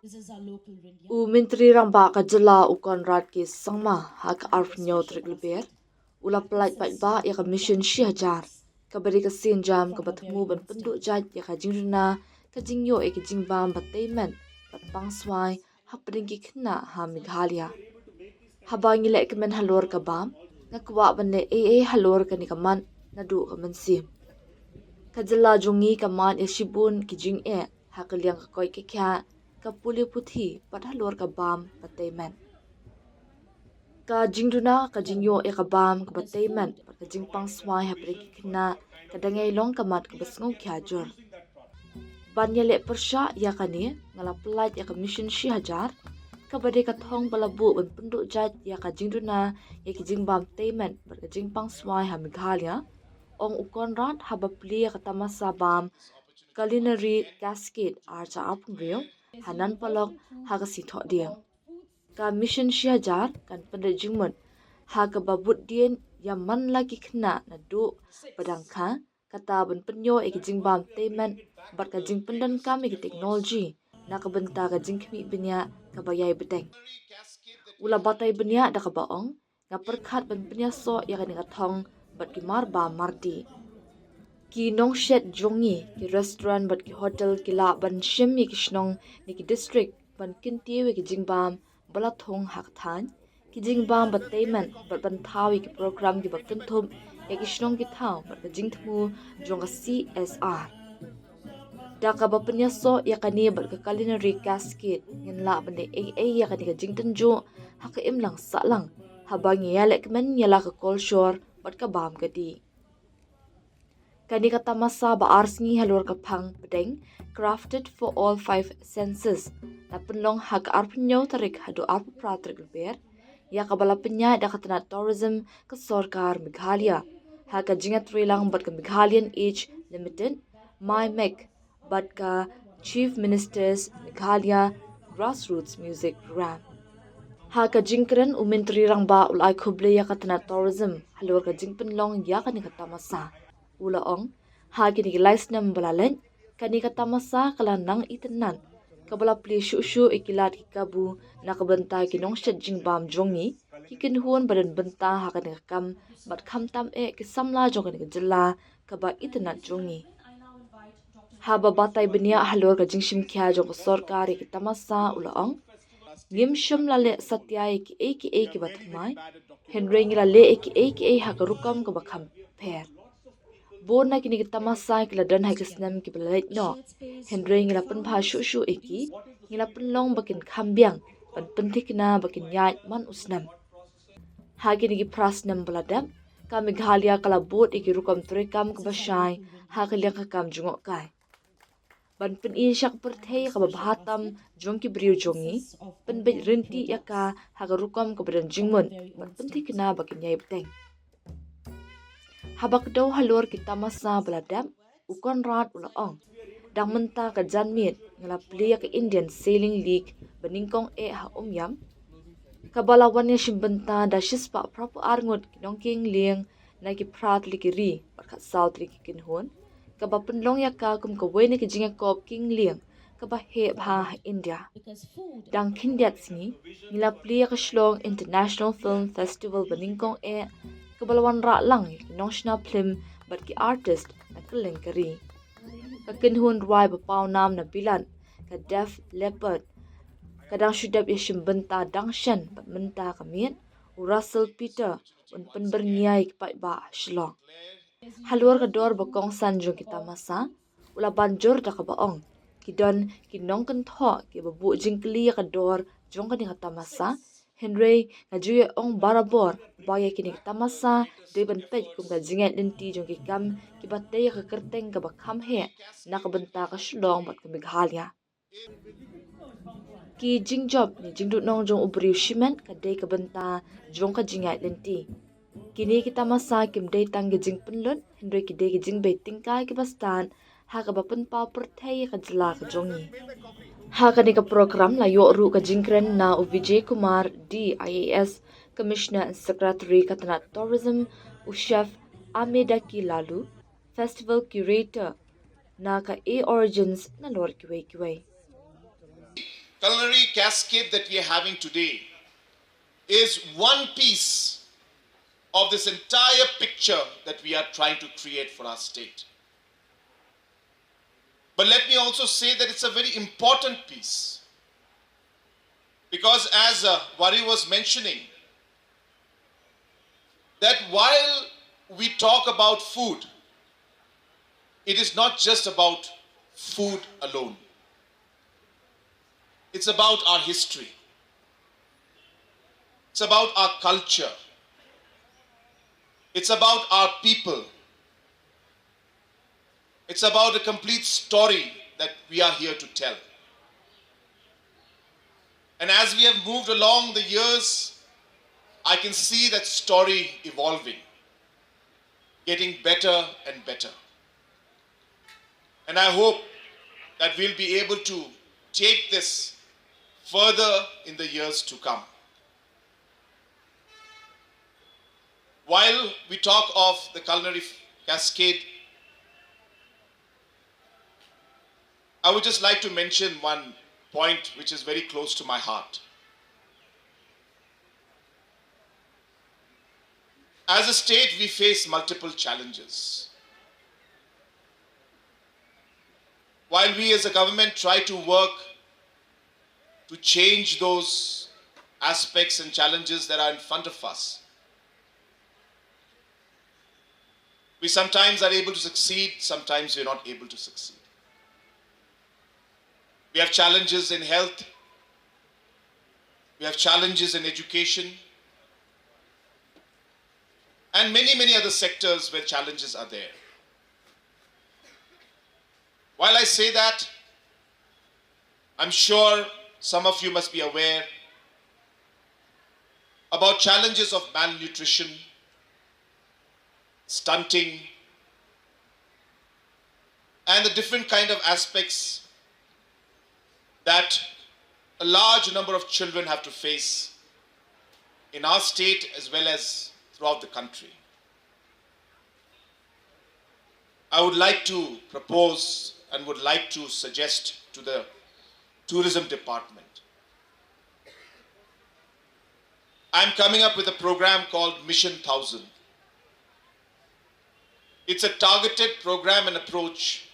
U Menteri Ramba ka Jylla u Konrad ki sangma haka arfnyo triglber. Ula pelait bait ba ya ka mission 6,000. Ka beri ka sin jam ka batmu ban pynduhjait ya ka jingduna ka jingyo e ki jingbam bat teimet bat pangswai hapring ki khynnah ha Meghalaya. Haba ngile ka men halor ka bam ngakwa ban le halor ka ni ka man nadu ka mensim. Ka Jylla jungi ka man ya shibun ki jing haka liang ka koi ki kya ka puli puthi pat halor ka bam bat teimet. Ka jingduna ka jingyo e ka bam ka bat teimet pat ka jingpang swai hapring ki khynnah ka dangai long ka mat ka basngau kya jor. Ban ya le persha ya ka ni ngala pelait ya ka mission 6,000 ka bade ka thong balabu ban pynduhjait ya ka jingduna ya ki jingbam teimet bat ka jingpang swai ha Meghalaya. Ong u Konrad haba pli ya ka tamasa bam Culinary cascade archa apungrio hanan palok haka si thok diang. Ka mission 6,000 kan pandai jingmut haka babut dien ya man lagi khynnah na du padang kha kata ban penyo e ki jingbam teimet bat ka jing pendan kami ki teknologi na ka benta ka jing khmi benya ka bayai beteng. Ula batai benya da ka baong nga perkhat ban penya so ya ka ni ka thong bat ki marba marti. Ki nong shed jongi ki restaurant bat ki hotel ki la ban shemi ki shnong ni ki district ban kintiwe ki jingbam bala thong hak than ki jingbam bat teimet bat ban thawi ki program ki bat penthum ya ki shnong ki thaw bat ka jingthmu jonga CSR. Da ka bapenya so ya ka ni bat ka Culinary cascade ngin la ban de ya ka ni ka jingtan jo haka imlang salang habangi ya lek men ya la ka kolshor bat ka bam ka di. Kani kata masa ba arsngi halor ka phang bedeng crafted for all 5 senses na penlong hak arpenyo tarik hadu arpu pratrik ber ya ka bala penya da katana tourism ka sorkar Meghalaya haka jingat rilang bat ka Meghalayan Age Limited my mek bat ka Chief Minister's Meghalaya Grassroots Music Program haka jingkren u Menteri Rangba ulai khuble ya katana tourism halor ka jingpenlong ya ka ni kata masa ula ong hagi ni laisnam balalen kani kata masa kala nang itenan kabala pli shu ikilat ki kabu na kabanta ki nong shet jingbam jongi ki kin huon badan benta haka ni kam bat kham tam ki samla jonga ni Jylla kaba itenan jongi haba batai benia halor ka jingshim kya jong sorkari ki tamasa ula ong ngim shum lale satyai ki batmai henring lale ki haka rukam ka bakham pher Bona kini kita masai kila dan hai kesnam ki belait no. Hendre ngila pen pha shu eki ngila pen long bakin khambiang pan pentik na bakin yait man usnam. Hagi ni ki prasnam beladam ka Meghalaya kala bot eki rukam trekam ke basai ha kaliang ka kam jungok kai. Ban pen in syak perthei ka bahatam jong ki briu jongi pen bet rinti yaka ha ka rukam ke badan jingmun pan pentik na bakin yai beteng. Habak daw halor kita masa beladam u Konrad ula ong dang menta ka janmit ngala plia ka Indian Sailing League beningkong ha yam kabalawan ya shimbenta da shispa proper arngot kinong king liang na ki prat likiri pakhat south ri kin hon ka ba penlong ya ka kum ka weni ki jinga kop king liang ka ba he bha India dang kindiat singi ngila plia ka shlong International Film Festival beningkong kabalawan ra lang national film bat ki artist na kalengkari ka kinhun ruai ba pau nam na bilan ka Def Leopard kadang shudap yashim benta dangshan bat menta kamien u Russell Peter un penberniai kipai ba shlong halwar ka dor ba kong san jong kita masa ula banjor da ka baong kidon kinong kan tho ki babu jingkli ka dor jong ka ni kata masa Henry ngajuye ong barabor baya kini tamasa deban pej kum ka jinget linti jong ki kam ki batay ka kerteng ka bakham he na ka benta ka shlong bat ka Meghalaya ki jingjob ni jingdu nong jong ubriu shimen ka day ka benta jong ka jinget linti kini kita masa kim day tang ki jing penlun Henry ki day ki jing bay tingkai ki bastan ha ka bapen pau perthai ka Jylla ka jongi haka ni ka program la yo ru ka jingkren na u Vijay Kumar DIAS Commissioner and Secretary katana Tourism u Chef Amedaki Lalu Festival Curator na ka A Origins na lor kiway culinary cascade that we are having today is one piece of this entire picture that we are trying to create for our state. But let me also say that it's a very important piece, because as Vari was mentioning, that while we talk about food, it is not just about food alone. It's about our history. It's about our culture. It's about our people. It's about a complete story that we are here to tell. And as we have moved along the years, I can see that story evolving, getting better and better. And I hope that we'll be able to take this further in the years to come. While we talk of the culinary cascade, I would just like to mention one point which is very close to my heart. As a state, we face multiple challenges. While we as a government try to work to change those aspects and challenges that are in front of us, we sometimes are able to succeed, sometimes we're not able to succeed. We have challenges in health, we have challenges in education, and many other sectors where challenges are there. While I say that, I'm sure some of you must be aware about challenges of malnutrition, stunting, and the different kind of aspects that a large number of children have to face in our state as well as throughout the country. I would like to propose and would like to suggest to the tourism department. I'm coming up with a program called Mission 1000. It's a targeted program and approach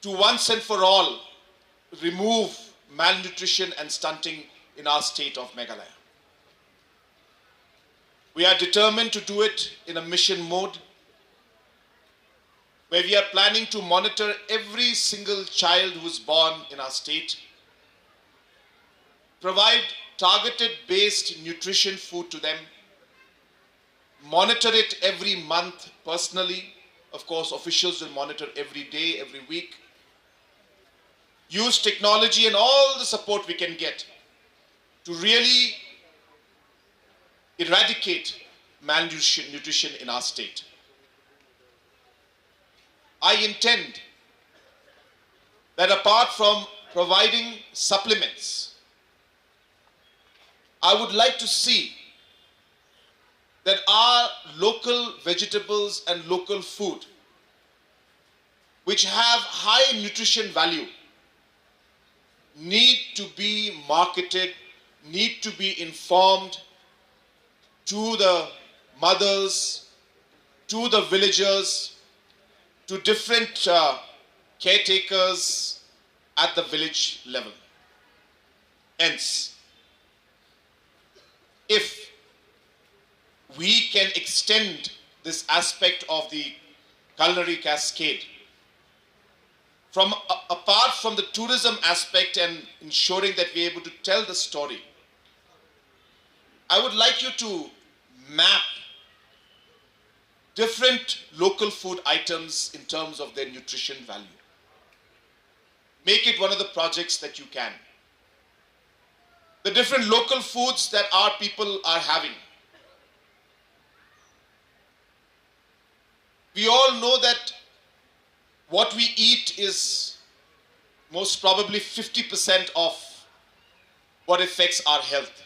to once and for all remove malnutrition and stunting in our state of Meghalaya. We are determined to do it in a mission mode, where we are planning to monitor every single child who is born in our state, provide targeted based nutrition food to them, monitor it every month personally. Of course, officials will monitor every day, every week. Use technology and all the support we can get to really eradicate malnutrition in our state. I intend that apart from providing supplements, I would like to see that our local vegetables and local food, which have high nutrition value, need to be marketed, need to be informed to the mothers, to the villagers, to different caretakers at the village level. Hence, if we can extend this aspect of the culinary cascade from apart from the tourism aspect and ensuring that we're able to tell the story, I would like you to map different local food items in terms of their nutrition value. Make it one of the projects that you can. The different local foods that our people are having. We all know that what we eat is most probably 50% of what affects our health.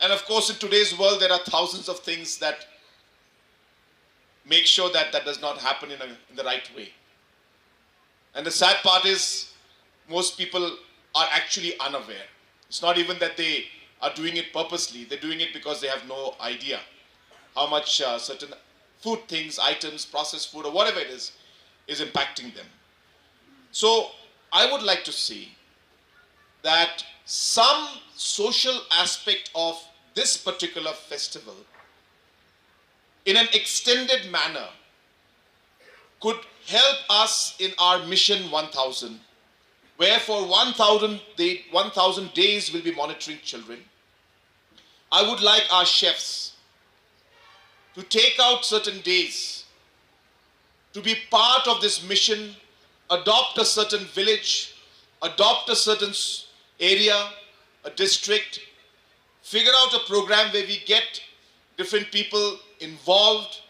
And of course, in today's world, there are thousands of things that make sure that that does not happen in the right way. And the sad part is most people are actually unaware. It's not even that they are doing it purposely. They're doing it because they have no idea how much certain food things, items, processed food, or whatever it is impacting them. So I would like to see that some social aspect of this particular festival in an extended manner could help us in our mission 1000, where for 1000 days we'll be monitoring children. I would like our chefs to take out certain days to be part of this mission, adopt a certain village, adopt a certain area, a district, figure out a program where we get different people involved,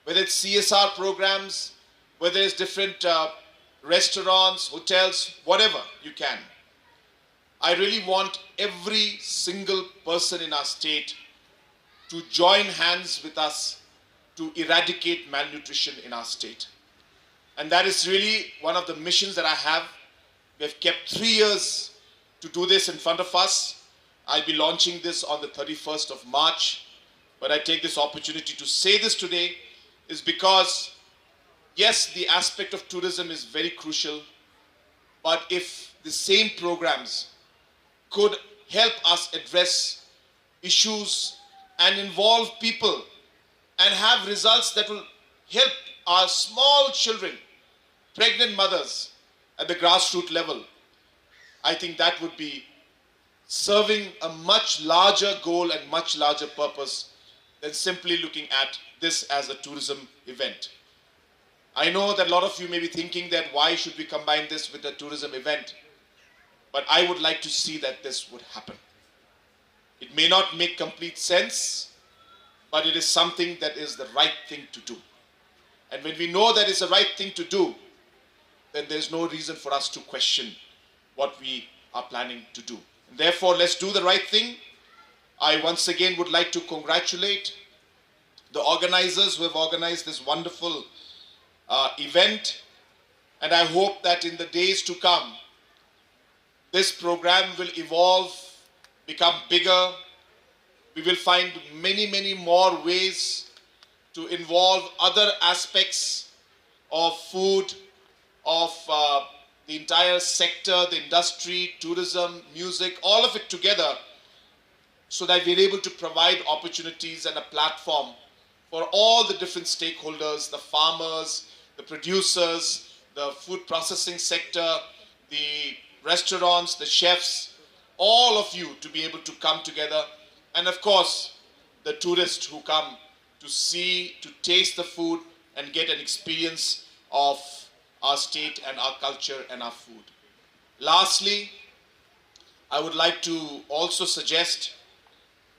whether it's CSR programs, whether it's different restaurants, hotels, whatever you can. I really want every single person in our state to join hands with us to eradicate malnutrition in our state. And that is really one of the missions that I have. We have kept 3 years to do this in front of us. I'll be launching this on the 31st of March. But I take this opportunity to say this today is because, yes, the aspect of tourism is very crucial. But if the same programs could help us address issues and involve people and have results that will help our small children, pregnant mothers at the grassroots level, I think that would be serving a much larger goal and much larger purpose than simply looking at this as a tourism event. I know that a lot of you may be thinking that why should we combine this with a tourism event? But I would like to see that this would happen. It may not make complete sense, but it is something that is the right thing to do. And when we know that it's the right thing to do, then there's no reason for us to question what we are planning to do. And therefore, let's do the right thing. I once again would like to congratulate the organizers who have organized this wonderful event. And I hope that in the days to come, this program will evolve, become bigger. We will find many, many more ways to involve other aspects of food, of the entire sector, the industry, tourism, music, all of it together, so that we're able to provide opportunities and a platform for all the different stakeholders, the farmers, the producers, the food processing sector, the restaurants, the chefs, all of you to be able to come together. And of course, the tourists who come to see, to taste the food and get an experience of our state and our culture and our food. Lastly, I would like to also suggest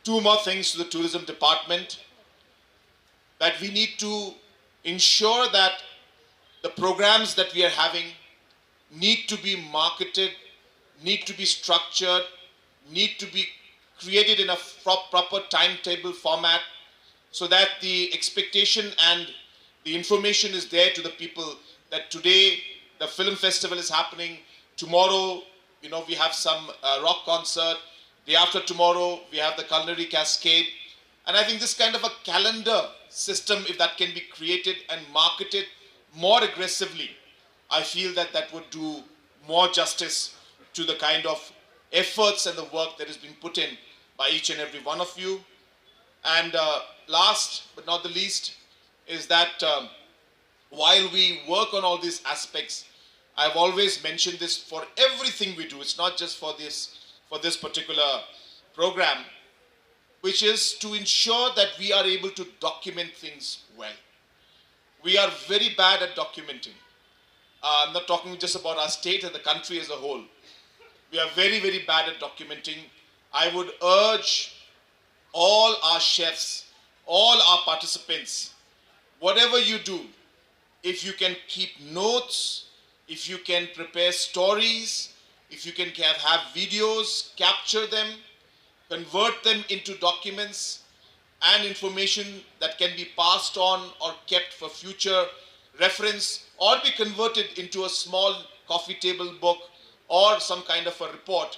2 more things to the tourism department, that we need to ensure that the programs that we are having need to be marketed, need to be structured, need to be created in a proper timetable format, so that the expectation and the information is there to the people that today the film festival is happening, tomorrow we have some rock concert, day after tomorrow we have the Culinary Cascade. And I think this kind of a calendar system, if that can be created and marketed more aggressively, I feel that that would do more justice to the kind of efforts and the work that is being put in by each and every one of you. And last but not the least is that while we work on all these aspects, I've always mentioned this for everything we do. It's not just for this particular program, which is to ensure that we are able to document things well. We are very bad at documenting. I'm not talking just about our state and the country as a whole. We are very, very bad at documenting. I would urge all our chefs, all our participants, whatever you do, if you can keep notes, if you can prepare stories, if you can have videos, capture them, convert them into documents and information that can be passed on or kept for future reference or be converted into a small coffee table book or some kind of a report,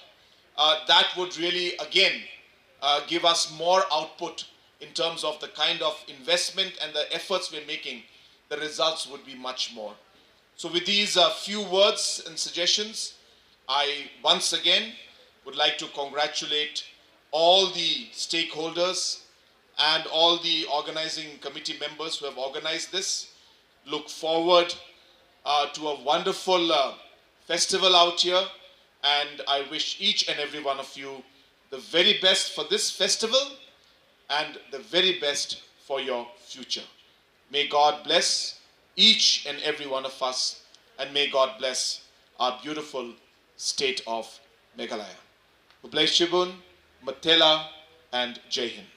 that would really again give us more output in terms of the kind of investment and the efforts we're making. The results would be much more. So with these few words and suggestions, I once again would like to congratulate all the stakeholders and all the organizing committee members who have organized this. Look forward to a wonderful festival out here, and I wish each and every one of you the very best for this festival and the very best for your future. May God bless each and every one of us, and may God bless our beautiful state of Meghalaya. Ublai Shibun, Matela, and Jai Hind.